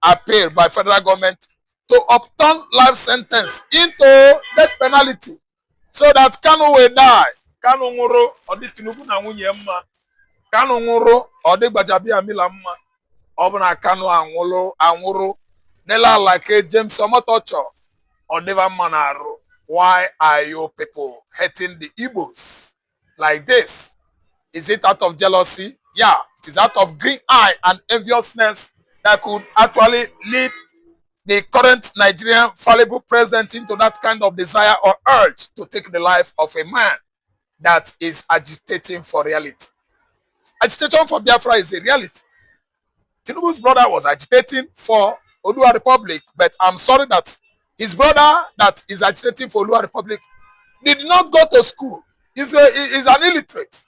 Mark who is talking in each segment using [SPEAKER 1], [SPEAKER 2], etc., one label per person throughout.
[SPEAKER 1] appeal by federal government to upturn life sentence into death penalty so that Kanu will die. Kanu nwụrụ ọdị Tinubu na nwunye mma. Kanu nwụrụ ọdị Gbajabiamila mma. Ọ bụ na Kanu anwụrụ n'ele ala ke James Omotocho ọdịba mma na arụ. Why are you people hating the Igbos like this? Is it out of jealousy? Yeah, it is out of green eye and enviousness that could actually lead the current Nigerian fallible president into that kind of desire or urge to take the life of a man that is agitating for reality. Agitation for Biafra is a reality. Tinubu's brother was agitating for Odua Republic, but I'm sorry that his brother that is agitating for Odua Republic did not go to school. He's an illiterate.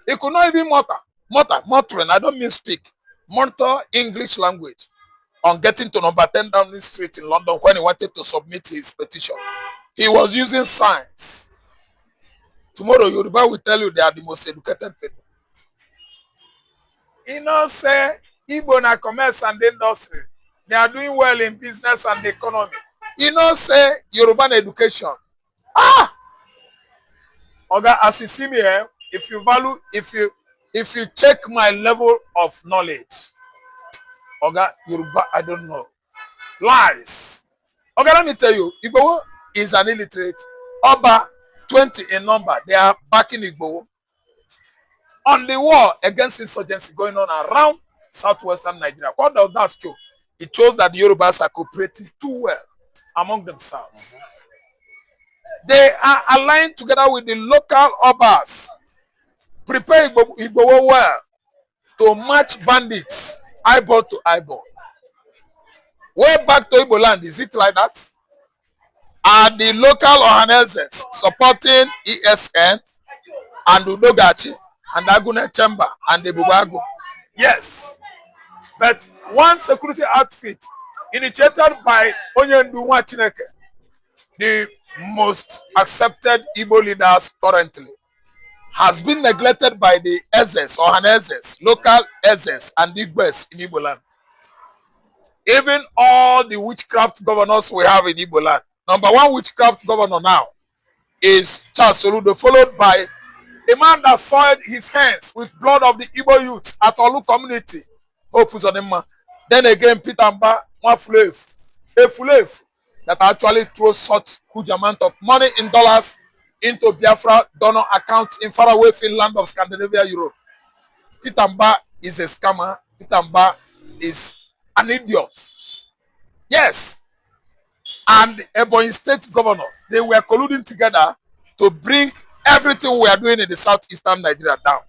[SPEAKER 1] He could not even mutter, I don't mean speak, mutter English language on getting to number 10 Downing Street in London when he wanted to submit his petition. He was using signs. Tomorrow, Yoruba will tell you they are the most educated people. You know, say, Igbo na commerce and industry. They are doing well in business and the economy. You know, say, Yoruba education. Oga, as you see me here, if you check my level of knowledge, Oga, Yoruba, I don't know. Lies. Oga, let me tell you, Igbo is an illiterate. Oba, 20 in number, they are backing Igbo on the war against insurgency going on around southwestern Nigeria. What does that show? It shows that the Yorubas are cooperating too well among themselves. They are aligned together with the local Obas. Prepare Igbo well to match bandits eyeball to eyeball. Way back to Igbo land, is it like that? Are the local Ohanezes supporting ESN and Udogachi and Agune Chamber and the Bubago? Yes. But one security outfit initiated by Onyendu Nwachineke, the most accepted Igbo leaders currently, has been neglected by the Ezes, Ohanezes, local Ezes, and Igbes in Igbo land. Even all the witchcraft governors we have in Igbo land. Number one witchcraft governor now is Charles Soludo, followed by a man that soiled his hands with blood of the Igbo youth at Olu community. Then again, Peter Mba, a Fulev that actually throws such huge amount of money in dollars into Biafra donor account in faraway Finland of Scandinavia, Europe. Peter Mba is a scammer. Peter Mba is an idiot. Yes. And the Ebonyi State governor, they were colluding together to bring everything we are doing in the southeastern Nigeria down.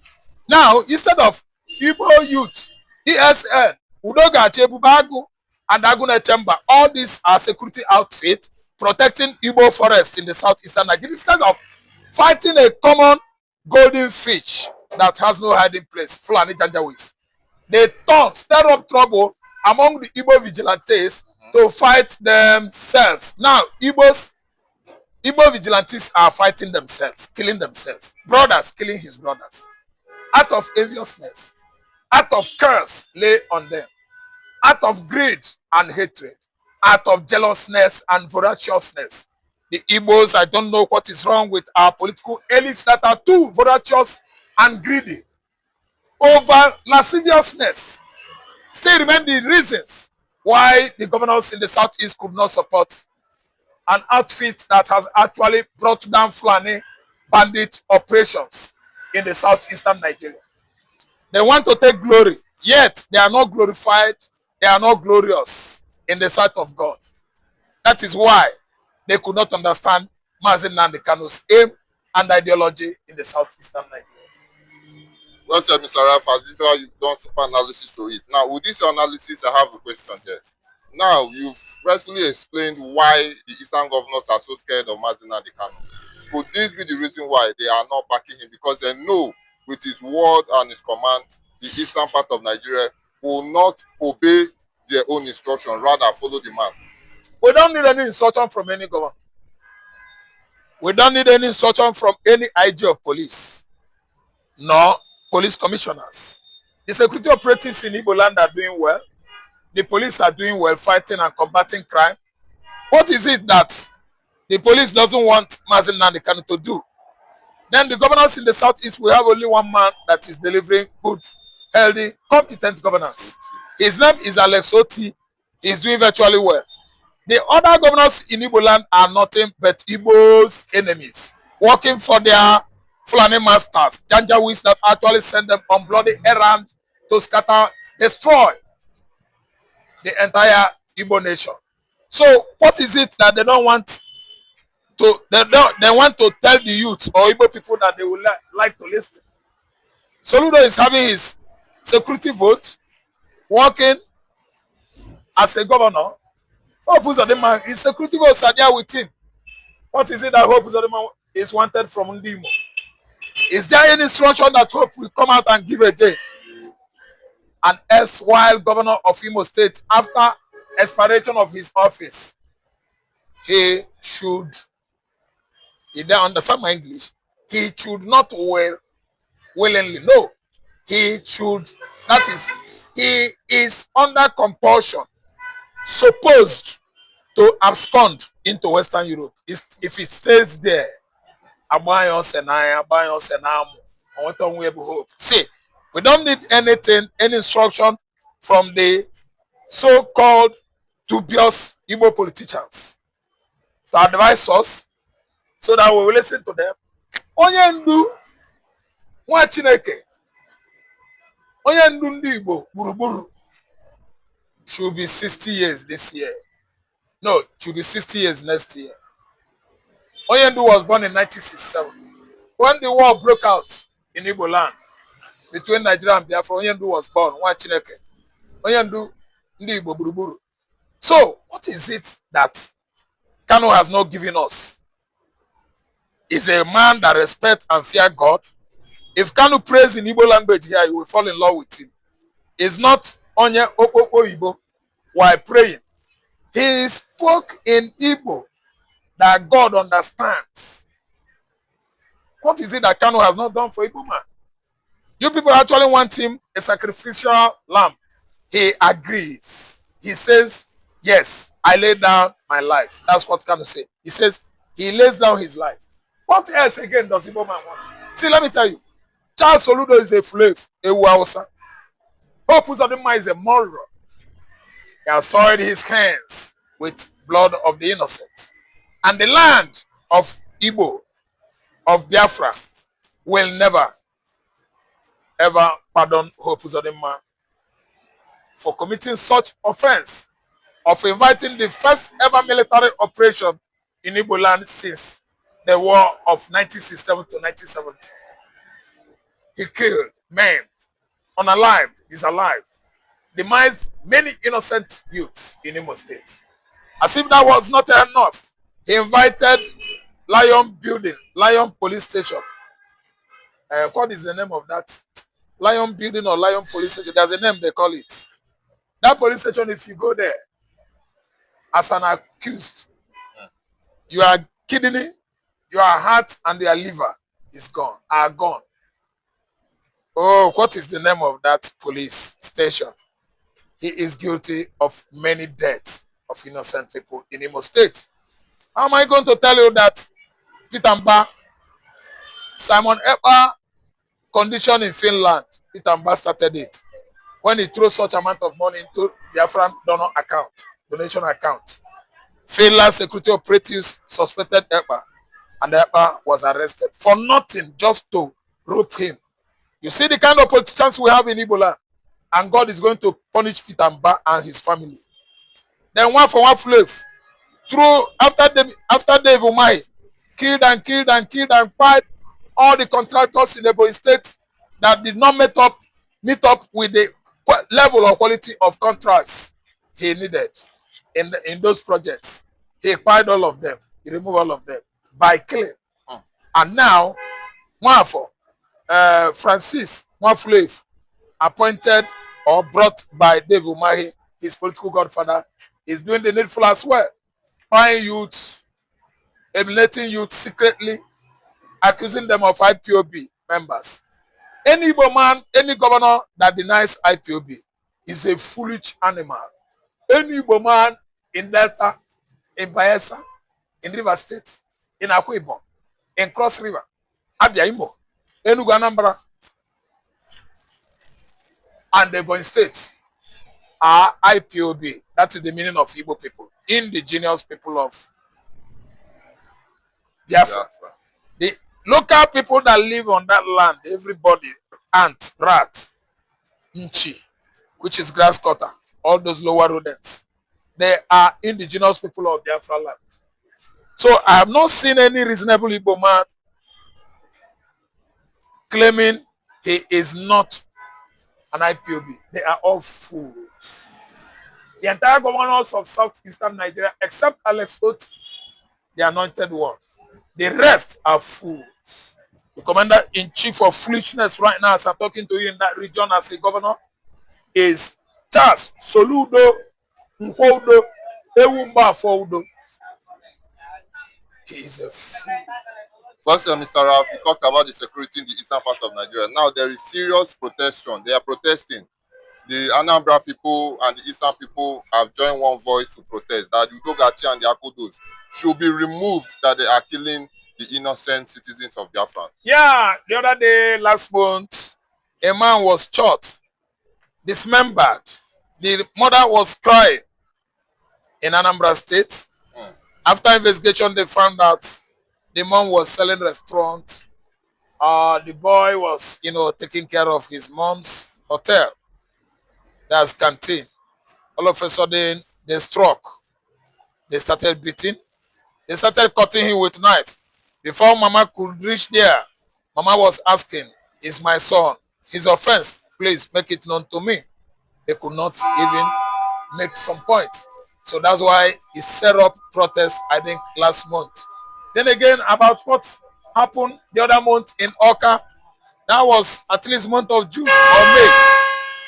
[SPEAKER 1] Now, instead of Igbo youth, ESN, Udogachi, Bubago, and Agune Chamber, all these are security outfits protecting Igbo forest in the southeastern Nigeria. Instead of fighting a common golden fish that has no hiding place, Fulani Janjaweeds, they stir up trouble among the Igbo vigilantes to fight themselves. Now, Igbo vigilantes are fighting themselves, killing themselves. Brothers killing his brothers. Out of enviousness, out of curse lay on them, out of greed and hatred, out of jealousness and voraciousness. The Igbos, I don't know what is wrong with our political elites that are too voracious and greedy. Over lasciviousness still remain the reasons why the governors in the southeast could not support an outfit that has actually brought down Fulani bandit operations in the southeastern Nigeria. They want to take glory, yet they are not glorified, they are not glorious in the sight of God. That is why they could not understand Nnamdi Kanu's aim and ideology in the southeastern Nigeria.
[SPEAKER 2] Well said, Mr. Ralph. As usual, you've done super analysis to it. Now, with this analysis, I have a question here. Now, you've recently explained why the Eastern governors are so scared of Nnamdi Kanu. Could this be the reason why they are not backing him? Because they know with his word and his command, the eastern part of Nigeria will not obey their own instruction, rather follow the man.
[SPEAKER 1] We don't need any instruction from any governor. We don't need any instruction from any IG of police, nor police commissioners. The security operatives in Igbo land are doing well. the police are doing well fighting and combating crime. What is it that the police doesn't want Nnamdi Kanu to do? Then the governors in the southeast, we have only one man that is delivering good, healthy, competent governance. His name is Alex Oti. He's doing virtually well. The other governors in Igbo land are nothing but Igbo's enemies, working for their Fulani masters, Janjaweeds that actually send them on bloody errand to scatter, destroy the entire Igbo nation. So what is it that they don't want to, they want to tell the youth or Igbo people that they would like to listen? Soludo is having his security vote, working as a governor. Hope Uzodinma, his security votes are there with him. What is it that Hope Uzodinma is wanted from Ndimo? Is there any instruction that Hope will come out and give again? And erstwhile governor of Imo State, after expiration of his office, he should, he don't understand my English, he should not willingly, no, he should, that is, he is under compulsion, supposed to abscond into Western Europe. If he stays there, see, we don't need anything, any instruction from the so-called dubious Igbo politicians to advise us so that we will listen to them. Onye ndu nwa Chineke, onye ndu ndị Igbo gburugburu should be 60 years this year. No, should be 60 years next year. Onye ndu was born in 1967. When the war broke out in Igbo land between Nigeria and Biafra, Onye ndu was born. Nwa Chineke. Onye ndu ndị Igbo gburugburu. So, what is it that Kanu has not given us? Is a man that respects and fears God. If Kanu prays in Igbo language here, you will fall in love with him. It's not Onye Okoko Igbo while praying. He spoke in Igbo that God understands. What is it that Kanu has not done for Igbo man? You people actually want him a sacrificial lamb. He agrees. He says, yes, I lay down my life. That's what Kanu say. He says, he lays down his life. What else again does Igbo man want? See, let me tell you. Charles Soludo is a slave, a Wausa. Hope Uzodinma is a murderer. He has soiled his hands with blood of the innocent. And the land of Igbo, of Biafra, will never, ever pardon Hope Uzodinma for committing such offense of inviting the first ever military operation in Igbo land since the war of 1967 to 1970. He killed, maimed, unalived, disalive, demised many innocent youths in Imo State. As if that was not enough, he invited Lion Building, Lion Police Station. What is the name of that? Lion Building or Lion Police Station. There's a name they call it. That police station, if you go there as an accused, your kidney, your heart, and your liver is gone, are gone. Oh, what is the name of that police station? He is guilty of many deaths of innocent people in Imo State. How am I going to tell you that Peter Mba, Simon Ekpa condition in Finland, Peter Mba started it when he threw such amount of money into Biafran donation account. Finland security operatives suspected Ekpa, and Ekpa was arrested for nothing, just to rope him. You see the kind of politicians we have in Ebola, and God is going to punish Peter Mba and his family. Then one for one slave, after Dave Umahi killed and fired all the contractors in Ebonyi State that did not meet up with the level of quality of contracts he needed in those projects. He acquired all of them. He removed all of them by killing. And now, Francis Mwafulef, appointed or brought by Dave Umahi, his political godfather, is doing the needful as well. Buying youths, eliminating youths secretly, accusing them of IPOB members. Any Igbo man, any governor that denies IPOB is a foolish animal. Any Igbo man in Delta, in Bayelsa, in River State, in Akwa Ibom, in Cross River, Abia Imo, Enugu Anambra, and the Ebonyi State are IPOB. That is the meaning of Igbo people, indigenous people of Biafra. The local people that live on that land, everybody, ant, rat, nchi, which is grass cutter, all those lower rodents, they are indigenous people of Biafra land. So I have not seen any reasonable Igbo man claiming he is not an IPOB. They are all fools. The entire governors of southeastern Nigeria, except Alex Oti, the anointed one, the rest are fools. The commander-in-chief of foolishness right now, as I'm talking to you in that region as a governor, is Charles Soludo Nkodo Ewumba Foudo. He is a fool.
[SPEAKER 2] First, Mr. Ralph, you talked about the security in the eastern part of Nigeria. Now there is serious protestation. They are protesting. The Anambra people and the eastern people have joined one voice to protest that the Udogachi and the Akodos should be removed, that they are killing the innocent citizens of Biafran.
[SPEAKER 1] Yeah, the other day, last month, a man was shot, dismembered. The mother was crying in Anambra State. After investigation, they found out the mom was selling restaurant. The boy was, taking care of his mom's hotel. That's canteen. All of a sudden, they struck. They started beating. They started cutting him with knife. Before Mama could reach there, Mama was asking, "Is my son? His offense, please make it known to me." They could not even make some point. So that's why he set up protests, I think, last month. Then again, about what happened the other month in Oka, that was at least month of June or May,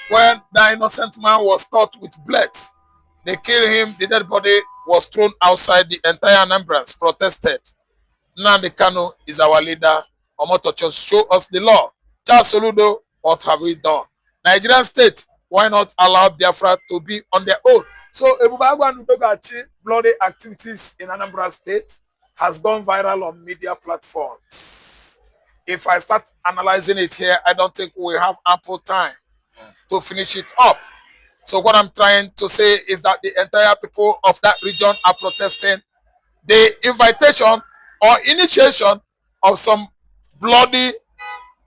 [SPEAKER 1] when the innocent man was caught with blood. They killed him, the dead body was thrown outside. The entire Anambrans protested. Nnamdi Kanu is our leader. Omotocho, show us the law. Charles Soludo, what have we done? Nigerian state, why not allow Biafra to be on their own? So Ebubagwa and Udogachi bloody activities in Anambra State has gone viral on media platforms. If I start analyzing it here, I don't think we have ample time to finish it up. So what I'm trying to say is that the entire people of that region are protesting the invitation or initiation of some bloody,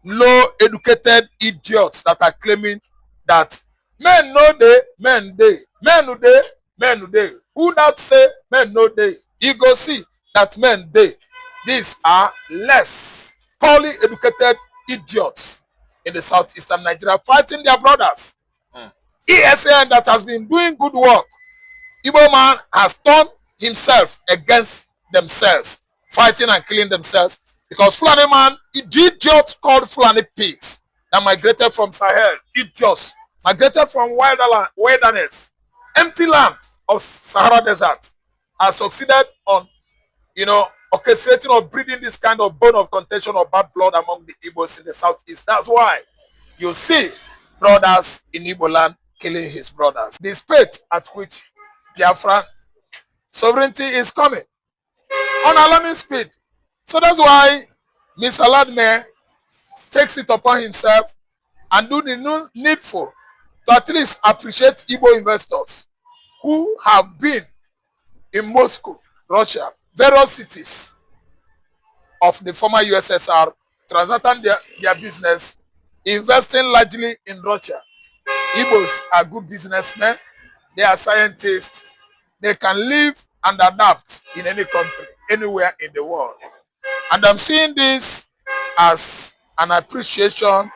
[SPEAKER 1] low-educated idiots that are claiming that men no dey, men dey, men no dey, men no dey. Who that say men no dey? You go see that men dey. These are less poorly educated idiots in the southeastern Nigeria fighting their brothers. ESN that has been doing good work. Igbo man has turned himself against themselves, fighting and killing themselves because Fulani man, idiots called Fulani pigs that migrated from Sahel, idiots, migrated from wilderness, empty land of Sahara Desert, has succeeded on, orchestrating or breeding this kind of bone of contention or bad blood among the Igbos in the southeast. That's why you see brothers in Igbo land killing his brothers. The speed at which Biafran sovereignty is coming on alarming speed. So that's why Mr. Ladme takes it upon himself and do the needful to at least appreciate Igbo investors who have been in Moscow, Russia, various cities of the former USSR, transacting their business, investing largely in Russia. Igbos are good businessmen. They are scientists. They can live and adapt in any country, anywhere in the world. And I'm seeing this as an appreciation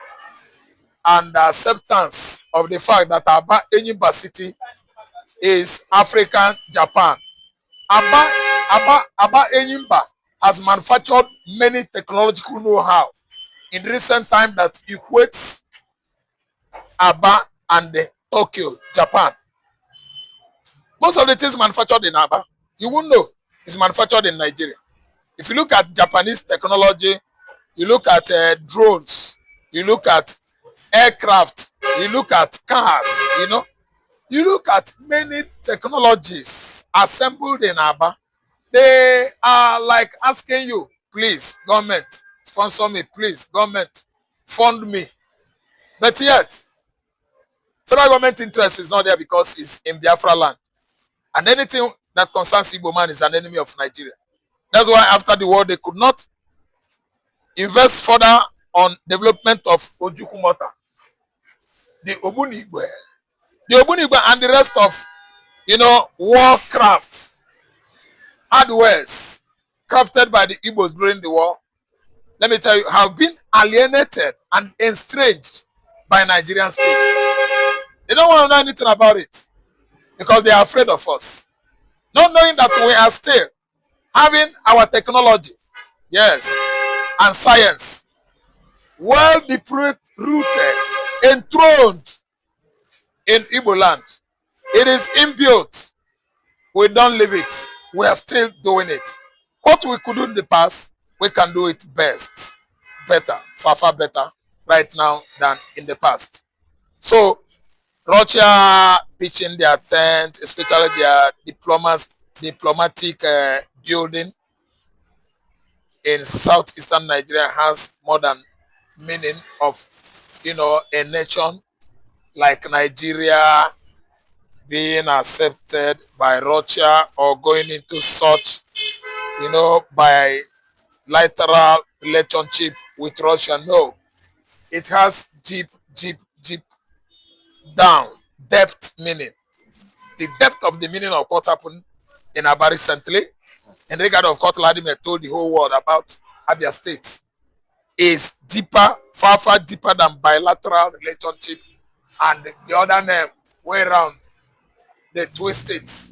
[SPEAKER 1] and acceptance of the fact that Aba Enyimba City is African Japan. Aba Enyimba has manufactured many technological know-how in recent time that equates Aba and Tokyo, Japan. Most of the things manufactured in Aba, you won't know, is manufactured in Nigeria. If you look at Japanese technology, you look at drones, you look at aircraft, you look at cars, You look at many technologies assembled in Aba, they are like asking you, please, government, sponsor me, please, government, fund me. But yet, federal government interest is not there because it's in Biafra land. And anything that concerns Igbo man is an enemy of Nigeria. That's why after the war, they could not invest further on development of Ojukumota, the Obunigwe, and the rest of, warcraft, hardwares crafted by the Igbos during the war. Let me tell you, have been alienated and estranged by Nigerian states. They don't want to know anything about it because they are afraid of us. Not knowing that we are still having our technology, yes, and science well deep-rooted, enthroned in Igbo land. It is inbuilt. We don't leave it. We are still doing it. What we could do in the past, we can do it better, far better right now than in the past. So, Russia pitching their tent, especially their diplomatic building in southeastern Nigeria has more than meaning of, a nation like Nigeria being accepted by Russia or going into such, by bilateral relationship with Russia. No, it has deep down depth meaning. The depth of the meaning of what happened in Aba recently, in regard of what Vladimir told the whole world about Abia State, is deeper, far deeper than bilateral relationship and the other name way around. They twist it.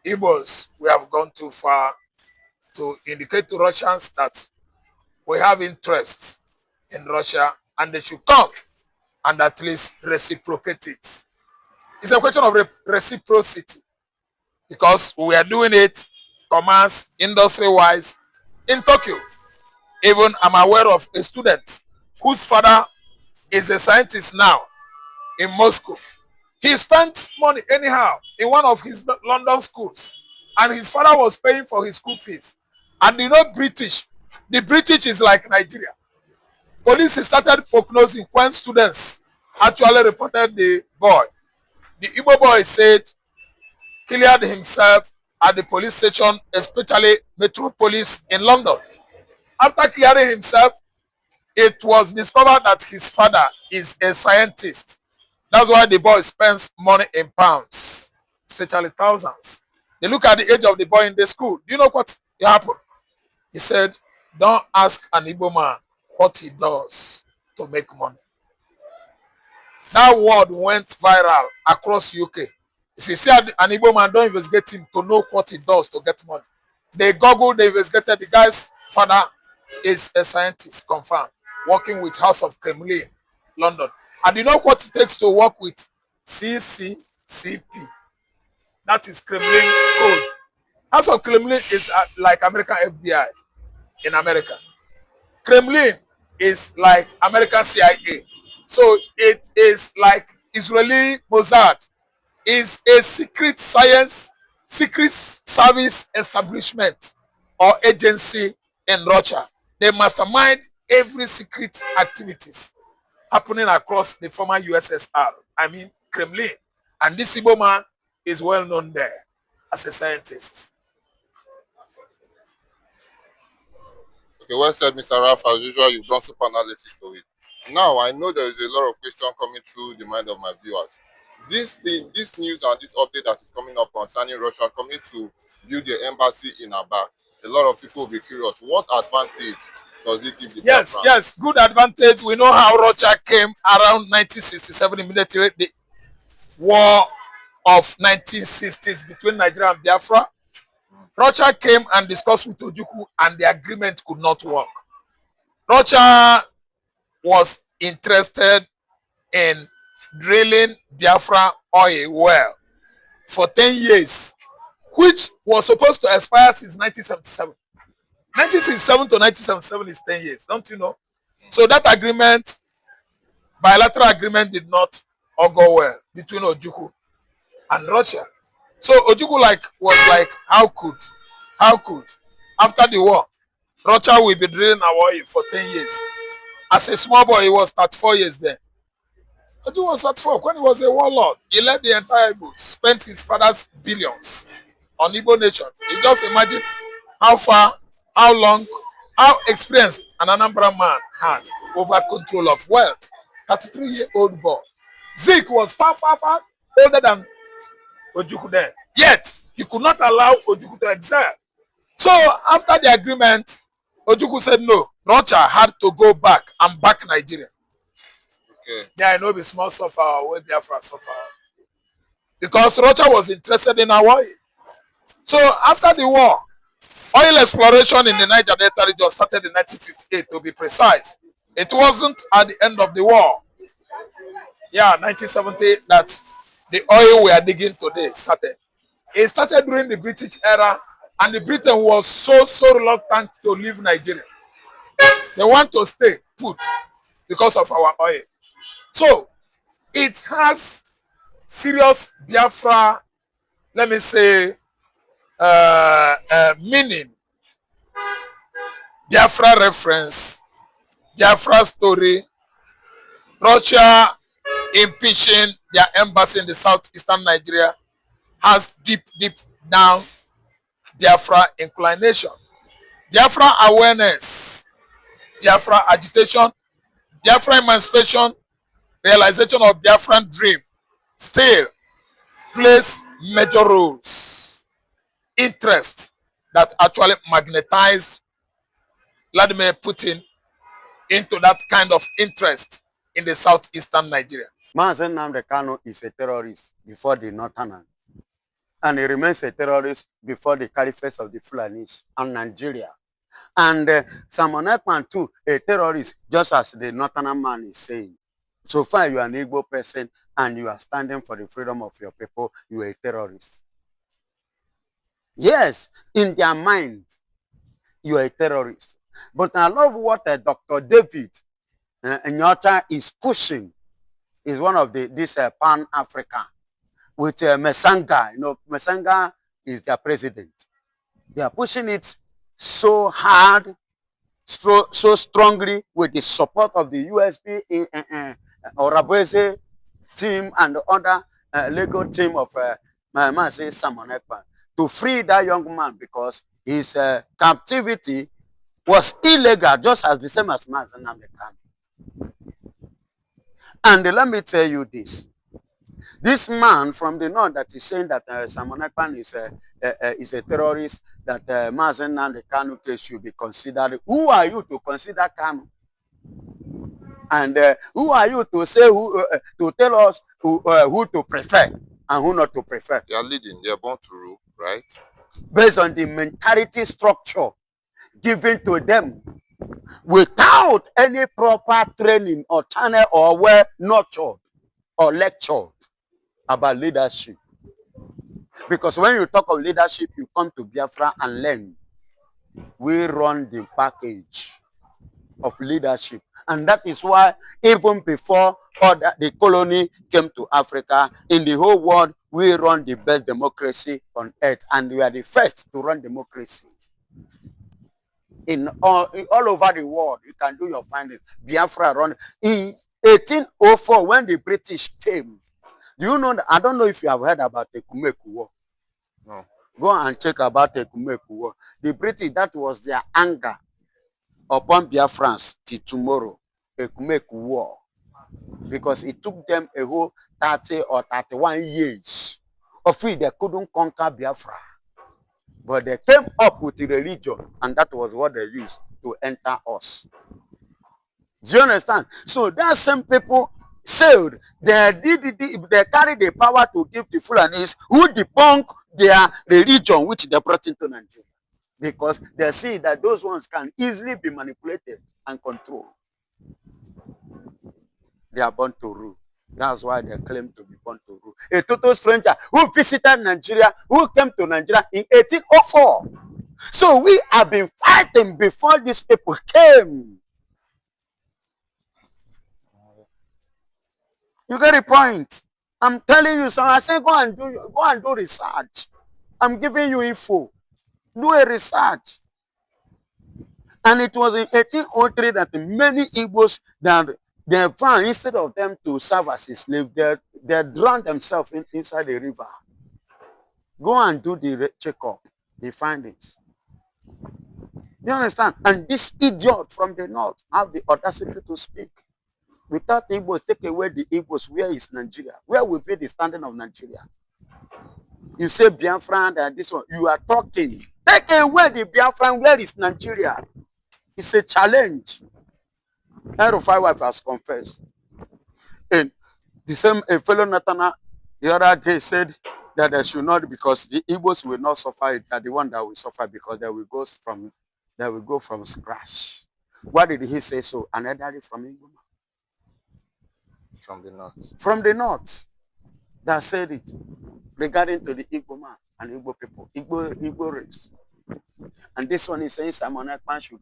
[SPEAKER 1] Igbos, we have gone too far to indicate to Russians that we have interest in Russia and they should come and at least reciprocate it. It's a question of reciprocity because we are doing it commerce, industry-wise in Tokyo. Even I'm aware of a student whose father is a scientist now in Moscow. He spent money anyhow in one of his London schools and his father was paying for his school fees. And British, the British is like Nigeria. Police started prognosing when students actually reported the boy. The Igbo boy said cleared himself at the police station, especially Metropolis in London. After clearing himself, it was discovered that his father is a scientist. That's why the boy spends money in pounds, especially thousands. They look at the age of the boy in the school. Do you know what happened? He said, don't ask an Igbo man what he does to make money. That word went viral across UK. If you see an Igbo man, don't investigate him to know what he does to get money. They Googled, they investigated. The guy's father is a scientist, confirmed, working with House of Kremlin, London. And you know what it takes to work with CCCP? That is Kremlin code. House of Kremlin is like American FBI in America. Kremlin is like American CIA. So it is like Israeli Mossad. Is a secret science, secret service establishment or agency in Russia. They mastermind every secret activities happening across the former USSR. I mean, Kremlin. And this Igbo man is well known there as a scientist.
[SPEAKER 2] Okay, well said, Mr. Ralph. As usual, you've done super analysis to it. Now, I know there is a lot of questions coming through the mind of my viewers. This news and this update that is coming up concerning Russia coming to build their embassy in Aba, a lot of people will be curious. What advantage does it give the Biafran?
[SPEAKER 1] Yes, good advantage. We know how Russia came around 1967, immediately the war of 1960s between Nigeria and Biafra. Russia came and discussed with Ojukwu and the agreement could not work. Russia was interested in drilling Biafra oil well for 10 years, which was supposed to expire since 1977. 1967 to 1977 is 10 years, don't you know? So that agreement, bilateral agreement, did not or go well between Ojukwu and Russia. So Ojukwu was like, how could after the war, Russia will be drilling our oil for 10 years. As a small boy, he was 34 years then. Ojukwu was 34 when he was a warlord. He led the entire Igbo, spent his father's billions on Igbo nation. You just imagine how far, how long, how experienced an Anambra man has over control of wealth. 33-year-old boy. Zeke was far older than Ojukwu then. Yet, he could not allow Ojukwu to excel. So, after the agreement, Ojukwu said no. Rocha had to go back and back Nigeria.
[SPEAKER 2] Okay.
[SPEAKER 1] Yeah, I know the small suffer where Biafra suffer. Because Rocha was interested in our oil. So, after the war, oil exploration in the Niger Delta region started in 1958, to be precise. It wasn't at the end of the war. Yeah, 1970, that the oil we are digging today started. It started during the British era, and the Britain was so reluctant to leave Nigeria. They want to stay put because of our oil. So, it has serious Biafra, let me say, meaning. Biafra reference, Biafra story, Russia impeaching their embassy in the southeastern Nigeria has deep down Biafra inclination. Biafra awareness, Biafra agitation, Biafra emancipation, realization of Biafran dream still plays major roles. Interest that actually magnetized Vladimir Putin into that kind of interest in the southeastern Nigeria.
[SPEAKER 3] Nnamdi Kanu is a terrorist before the Northerners, and he remains a terrorist before the caliphate of the Fulanis and Nigeria. And Simon Ekman too, a terrorist, just as the Northern man is saying. So far you are an Igbo person and you are standing for the freedom of your people, you are a terrorist. Yes, in their mind, you are a terrorist. But I love what Dr. David Nyota is pushing. Is one of this Pan-African with Mesanga. You know, Mesanga is their president. They are pushing it so hard, so strongly with the support of the USB Orabweze team and the other legal team of Simon Ekman to free that young man, because his captivity was illegal, just as the same as Nnamdi Kanu. And let me tell you this. This man from the north that is saying that Simon Ekman is a terrorist, that Nnamdi Kanu case should be considered. Who are you to consider Kanu? And who are you to say to tell us who to prefer and who not to prefer?
[SPEAKER 2] They are leading. They are born to rule, right?
[SPEAKER 3] Based on the mentality structure given to them, without any proper training or channel or well nurtured or lectured about leadership. Because when you talk of leadership, you come to Biafra and learn. We run the package of leadership. And that is why even before the colony came to Africa, in the whole world, we run the best democracy on earth. And we are the first to run democracy. All over the world, you can do your findings. Biafra run. In 1804, when the British came, do you know that? I don't know if you have heard about the Kumeku War.
[SPEAKER 2] No.
[SPEAKER 3] Go and check about the Kumeku War. The British, that was their anger upon Biafrans till tomorrow. A Kumeku War. Because it took them a whole 30 or 31 years of it they couldn't conquer Biafra. But they came up with the religion, and that was what they used to enter us. Do you understand? So that same people said they carried the power to give the Fulanis who debunk their religion, which they brought into Nigeria. Because they see that those ones can easily be manipulated and controlled. They are born to rule. That's why they claim to be born to rule. A total stranger who visited Nigeria, who came to Nigeria in 1804. So we have been fighting before these people came. You get the point? I'm telling you, so I say go and do research. I'm giving you info. Do a research. And it was in 1803 that many Igbos that they found, instead of them to serve as a slave, they drowned themselves inside the river. Go and do the checkup, the findings. You understand? And this idiot from the north have the audacity to speak. Without Igbos, take away the Igbos, where is Nigeria? Where will be the standing of Nigeria? You say Biafran and this one, you are talking. Take away the Biafran, where is Nigeria? It's a challenge. Erufai wife has confessed. And the same fellow Natana the other day said that they should not, because the Igbos will not suffer. They are the one that will suffer because they will go from scratch. Why did he say so? Another from Igbo.
[SPEAKER 2] From the north.
[SPEAKER 3] From the north. That said it regarding to the Igbo man and Igbo people, Igbo race. And this one is saying Simon Ekman should.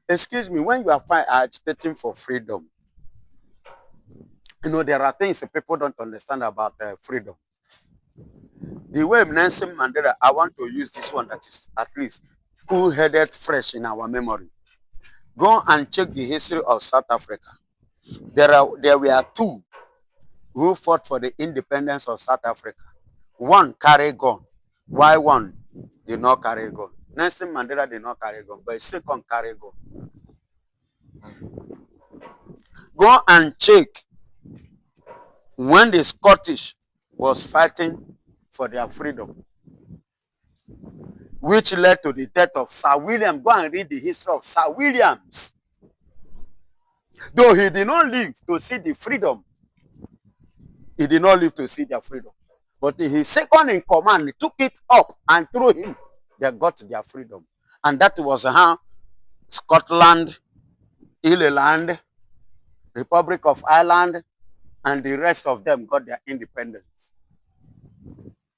[SPEAKER 3] Excuse me, when you are agitating for freedom, you know, there are things that people don't understand about freedom. The way Nelson Mandela, I want to use this one that is at least cool-headed, fresh in our memory. Go and check the history of South Africa. There were two who fought for the independence of South Africa. One carried gun, while one did not carry gun. Nelson Mandela did not carry gun, but second carried gun. Go and check when the Scottish was fighting for their freedom, which led to the death of Sir William. Go and read the history of Sir Williams. Though he did not live to see the freedom, he did not live to see their freedom. But his second in command took it up, and through him, they got their freedom. And that was how Scotland, Ireland, Republic of Ireland, and the rest of them got their independence.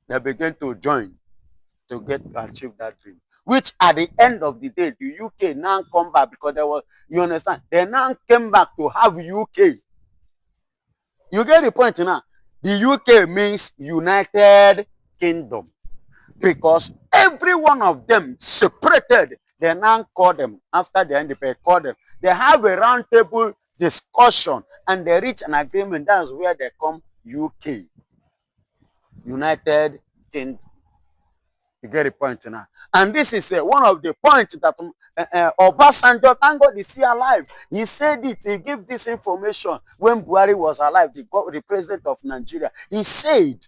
[SPEAKER 3] They began to join to achieve that dream. Which at the end of the day, the UK now come back because there was, you understand, they now came back to have UK. You get the point now? The UK means United Kingdom. Because every one of them separated, they now call them, after the independence, call them. They have a round table discussion and they reach an agreement. That's where they come UK. United Kingdom. You get the point now. And this is one of the points that Obasanjo, thank God is still alive. He said it, he gave this information when Buhari was alive, the president of Nigeria. He said,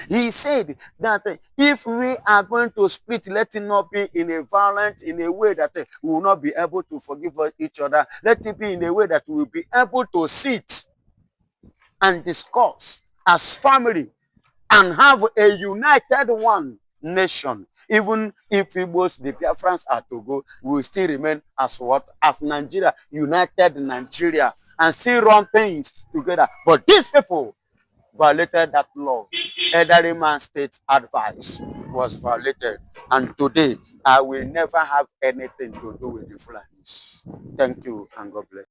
[SPEAKER 3] he said that if we are going to split, let it not be in a violent, in a way that we will not be able to forgive each other. Let it be in a way that we will be able to sit and discuss as family and have a united one nation. Even if Igbos, the Biafrans are to go, we will still remain as what? As Nigeria, united Nigeria, and still run things together. But these people violated that law. Elderly man state advice was violated. And today, I will never have anything to do with the Fulanis. Thank you and God bless.